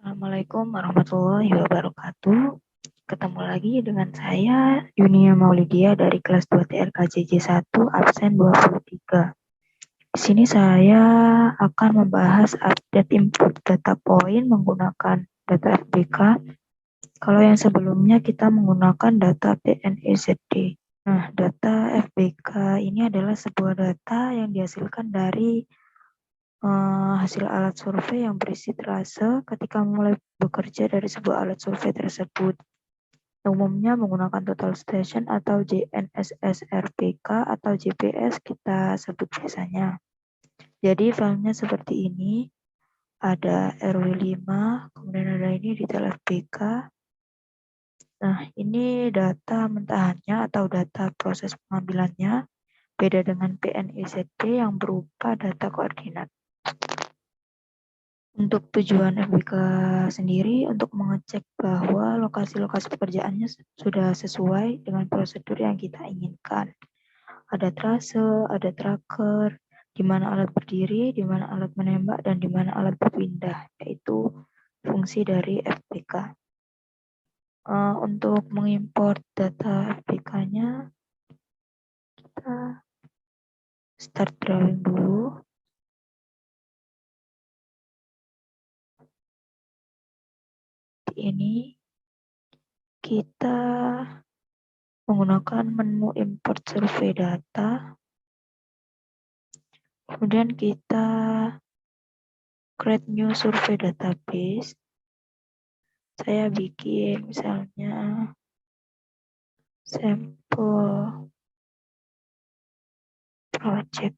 Assalamualaikum warahmatullahi wabarakatuh. Ketemu lagi dengan saya, Yunia Maulidia dari kelas 2 TRKJJ 1, absen 23. Di sini saya akan membahas update input data point menggunakan data FBK. Kalau yang sebelumnya kita menggunakan data PNEZD. Nah, data FBK ini adalah sebuah data yang dihasilkan dari hasil alat survei yang berisi trase ketika mulai bekerja dari sebuah alat survei tersebut. Umumnya menggunakan total station atau JNSS-RPK atau JPS kita sebut biasanya. Jadi filenya seperti ini, ada RW5, kemudian ada ini detail FBK. Nah, ini data mentahannya atau data proses pengambilannya, beda dengan PNEZD yang berupa data koordinat. Untuk tujuan FBK sendiri untuk mengecek bahwa lokasi-lokasi pekerjaannya sudah sesuai dengan prosedur yang kita inginkan. Ada trase, ada tracker, di mana alat berdiri, di mana alat menembak, dan di mana alat berpindah, yaitu fungsi dari FBK. Untuk mengimport data FBK-nya, kita start drawing dulu. Di ini kita menggunakan menu import survei data. Kemudian kita create new survey database. Saya bikin misalnya sampel project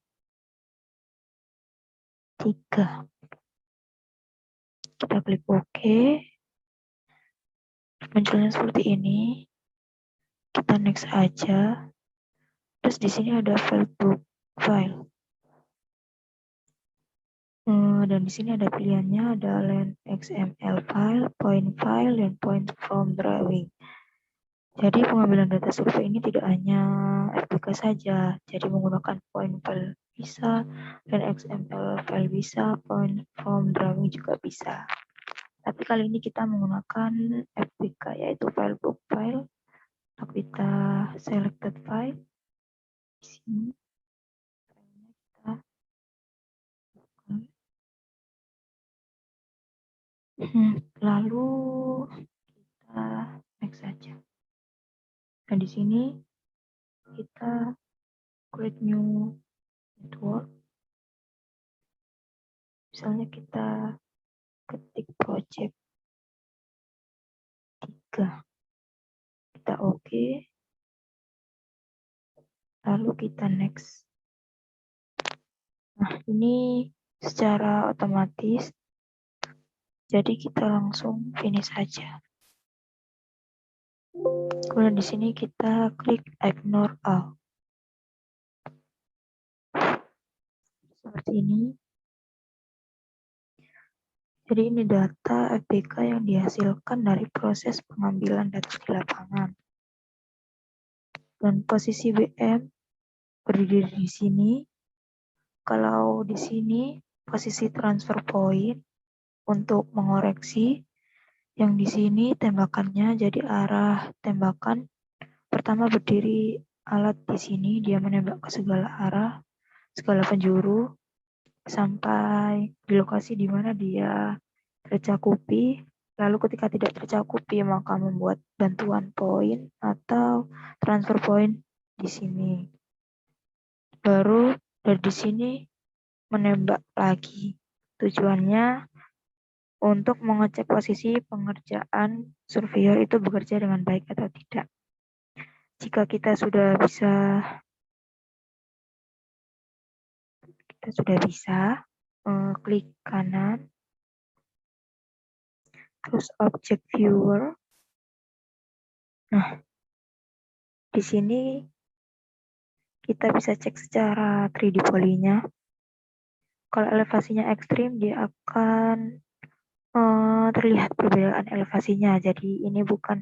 3. Kita klik OK. Munculnya seperti ini. Kita next aja. Terus di sini ada file book file. Dan di sini ada pilihannya, ada len XML file, point file, dan point from drawing. Jadi pengambilan data survei ini tidak hanya FBK saja, jadi menggunakan point file bisa, dan XML file bisa, point from drawing juga bisa. Tapi kali ini kita menggunakan FBK, yaitu file book file. Kita selected file. Di sini filenya kita lalu kita next saja. Dan di sini kita create new network. Misalnya kita ketik project 3. Kita OK. Lalu kita next. Nah, ini secara otomatis. Jadi kita langsung finish saja. Kemudian di sini kita klik ignore all. Seperti ini. Jadi ini data FBK yang dihasilkan dari proses pengambilan data di lapangan. Dan posisi WM berdiri di sini. Kalau di sini posisi transfer point untuk mengoreksi. Yang di sini tembakannya jadi arah tembakan. Pertama berdiri alat di sini, dia menembak ke segala arah, segala penjuru, sampai di lokasi di mana dia tercakupi. Lalu ketika tidak tercakupi, maka membuat bantuan poin atau transfer point di sini. Baru dari di sini menembak lagi. Tujuannya untuk mengecek posisi pengerjaan surveyor itu bekerja dengan baik atau tidak. Jika kita sudah bisa, klik kanan, terus object viewer. Nah, di sini kita bisa cek secara 3D polynya. Kalau elevasinya ekstrim, dia akan terlihat perbedaan elevasinya. Jadi ini bukan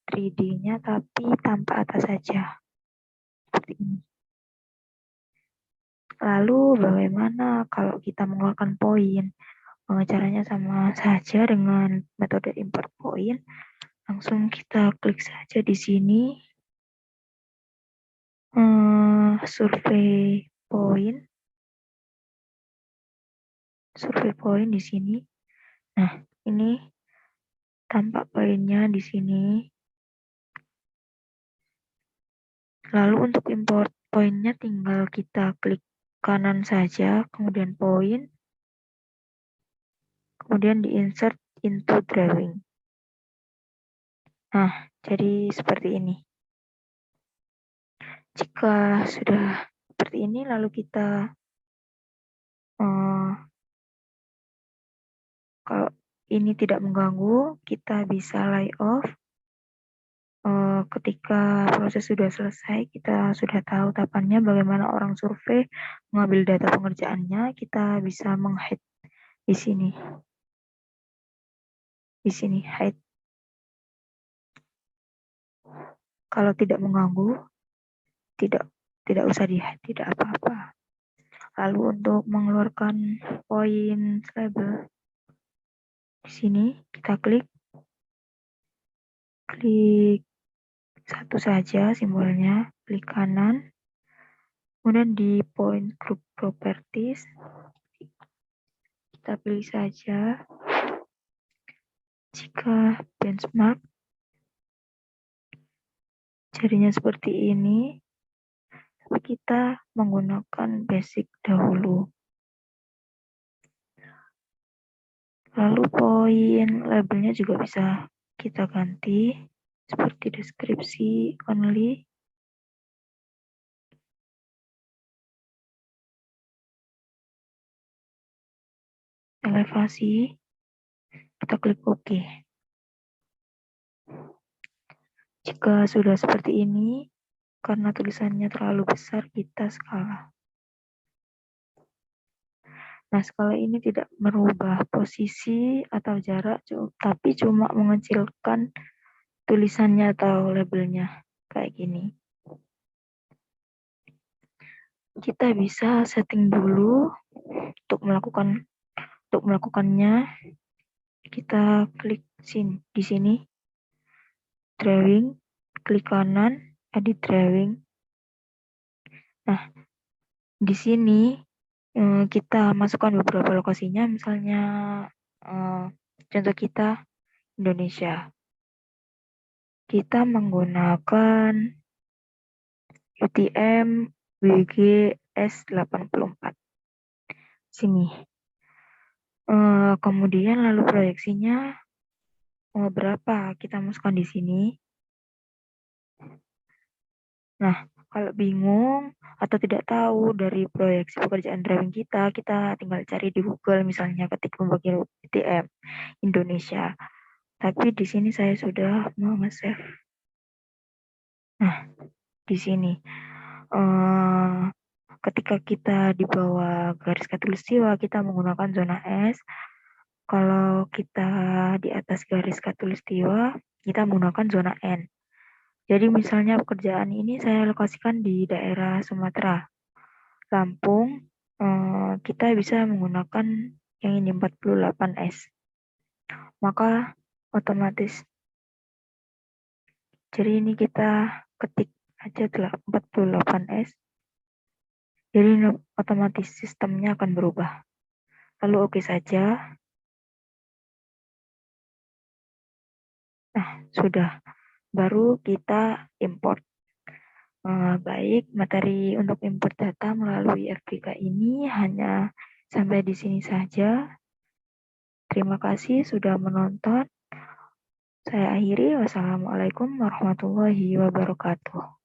3D-nya, tapi tanpa atas saja. Seperti ini. Lalu bagaimana kalau kita mengeluarkan poin? Caranya sama saja dengan metode import point. Langsung kita klik saja di sini, survei point di sini. Nah, ini tampak poinnya di sini. Lalu untuk import poinnya tinggal kita klik kanan saja, kemudian poin, kemudian di-insert into drawing. Nah, jadi seperti ini. Jika sudah seperti ini, lalu kita kalau ini tidak mengganggu, kita bisa layoff. Ketika proses sudah selesai, kita sudah tahu tahapannya bagaimana orang survei mengambil data pengerjaannya, kita bisa meng-hide di sini. Di sini hide. Kalau tidak mengganggu, tidak usah di-hide, tidak apa-apa. Lalu untuk mengeluarkan poin label, di sini kita klik satu saja simbolnya, klik kanan, kemudian di point group properties kita pilih saja jika benchmark jadinya seperti ini, tapi kita menggunakan basic dahulu. Lalu poin labelnya juga bisa kita ganti seperti deskripsi only. Elevasi, kita klik OK. Jika sudah seperti ini, karena tulisannya terlalu besar, kita skala. Nah, skala ini tidak merubah posisi atau jarak, tapi cuma mengecilkan tulisannya atau labelnya kayak gini. Kita bisa setting dulu untuk melakukannya. Kita klik di sini, drawing, klik kanan, edit drawing. Nah, di sini kita masukkan beberapa lokasinya, misalnya contoh kita Indonesia. Kita menggunakan UTM WGS 84. Sini. Kemudian lalu proyeksinya berapa kita masukkan di sini. Nah, kalau bingung atau tidak tahu dari proyeksi pekerjaan drawing kita tinggal cari di Google, misalnya ketik pembagian UTM Indonesia. Tapi di sini saya sudah mau nge-save. Nah, di sini ketika kita di bawah garis khatulistiwa kita menggunakan zona S. Kalau kita di atas garis khatulistiwa kita menggunakan zona N. Jadi misalnya pekerjaan ini saya lokasikan di daerah Sumatera, Lampung, kita bisa menggunakan yang ini 48S. Maka otomatis, jadi ini kita ketik aja 48S. Jadi otomatis sistemnya akan berubah. Lalu oke saja. Nah, sudah. Baru kita import. Baik, materi untuk import data melalui FBK ini hanya sampai di sini saja. Terima kasih sudah menonton. Saya akhiri. Wassalamualaikum warahmatullahi wabarakatuh.